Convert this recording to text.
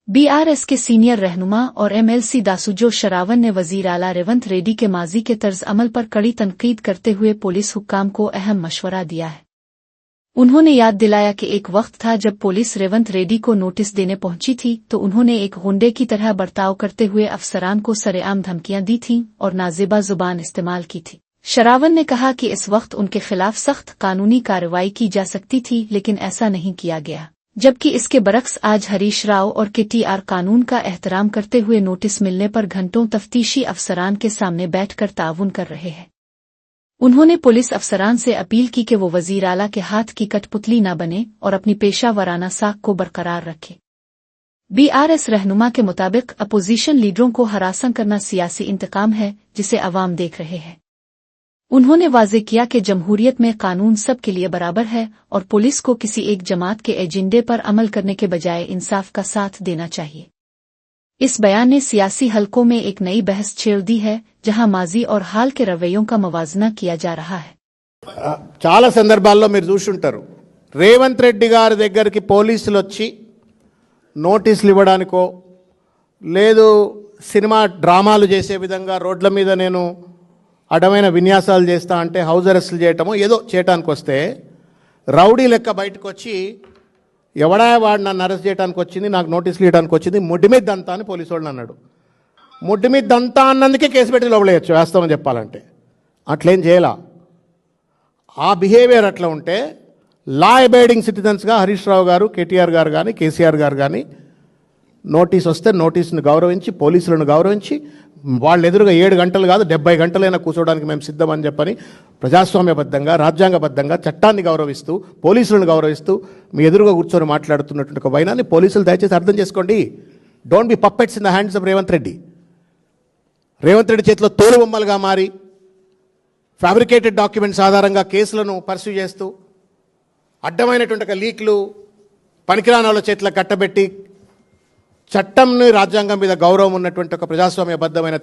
BRS के senior रहनुमा और एमएलसी दासूजो शरावन ने वजीर आला रेवंत रेड्डी के माजी के तर्ज अमल पर कड़ी तनकीद करते हुए पुलिस हुक्काम को अहम मशवरा दिया है। उन्होंने याद दिलाया कि एक वक्त था जब पुलिस रेवंत रेड्डी को नोटिस देने पहुंची थी तो उन्होंने एक गुंडे की तरह बर्ताव करते हुए अफसरान को सरेआम धमकियां दी थीं और नाजेबा जुबान इस्तेमाल की थी। शरावन ने कहा कि इस वक्त उनके खिलाफ सख्त कानूनी कार्रवाई की जा सकती थी, लेकिन ऐसा नहीं किया गया, जबकि इसके बरक्स आज हरीश राव और केटीआर कानून का एहतराम करते हुए नोटिस मिलने पर घंटों तफ्तीशी अफसरान के सामने बैठकर ताउन कर रहे हैं। उन्होंने पुलिस अफसरान से अपील की कि वो वजीर आला के हाथ की कठपुतली न बने और अपनी पेशा वराना साख को बरकरार रखे। बीआरएस रहनुमा के मुताबिक अपोजिशन लीडरों को हरासा करना सियासी इंतकाम है जिसे अवाम देख रहे हैं। उन्होंने वाज़ेह किया कि जमहूरियत में कानून सब के लिए बराबर है और पुलिस को किसी एक जमात के एजेंडे पर अमल करने के बजाय इंसाफ का साथ देना चाहिए। इस बयान ने सियासी हलकों में एक नई बहस छेड़ दी है, जहां माजी और हाल के रवैयों का मवाजना किया जा रहा है। చాలా సందర్భాల్లో మీరు చూసుంటారు, రేవంత్ రెడ్డి గారి దగ్గరికి పోలీసులు వచ్చి నోటీసులు ఇవ్వడానికో లేదు సినిమా డ్రామాలు చేసే విధంగా రోడ్ల మీద నేను అడమైన విన్యాసాలు చేస్తా అంటే హౌస్ అరెస్టులు చేయటమో ఏదో చేయడానికి వస్తే రౌడీ లెక్క బయటకు వచ్చి ఎవడా వాడు నన్ను అరెస్ట్ చేయడానికి వచ్చింది, నాకు నోటీసులు ఇవ్వడానికి వచ్చింది, ముడ్డి మీద దంతా అని పోలీసు వాళ్ళు అన్నాడు. ముడ్డి మీద దంతా అన్నందుకే కేసు పెట్టి లోపలేయచ్చు వాస్తవం చెప్పాలంటే. అట్లేం చేయాల. ఆ బిహేవియర్ అట్లా ఉంటే లా అబైడింగ్ సిటిజన్స్గా హరీష్ రావు గారు, కేటీఆర్ గారు కానీ కేసీఆర్ గారు కానీ నోటీస్ వస్తే నోటీసును గౌరవించి పోలీసులను గౌరవించి వాళ్ళు ఎదురుగా 7 గంటలు కాదు 70 గంటలైనా కూర్చోవడానికి మేము సిద్ధమని చెప్పని ప్రజాస్వామ్యబద్ధంగా రాజ్యాంగబద్ధంగా చట్టాన్ని గౌరవిస్తూ పోలీసులను గౌరవిస్తూ మీ ఎదురుగా కూర్చొని మాట్లాడుతున్నటువంటి ఒక వైనాన్ని పోలీసులు దయచేసి అర్థం చేసుకోండి. Don't be puppets in the hands of Revanth Reddy. Revanth Reddy చేతిలో తోలుబొమ్మలుగా మారి ఫ్యాబ్రికేటెడ్ డాక్యుమెంట్స్ ఆధారంగా కేసులను పర్స్యూ చేస్తూ అడ్డమైనటువంటి ఒక లీక్లు పనికిరాని వాళ్ళ చేతిలో కట్టబెట్టి చట్టంని రాజ్యాంగం మీద గౌరవం ఉన్నటువంటి ఒక ప్రజాస్వామ్యబద్ధమైన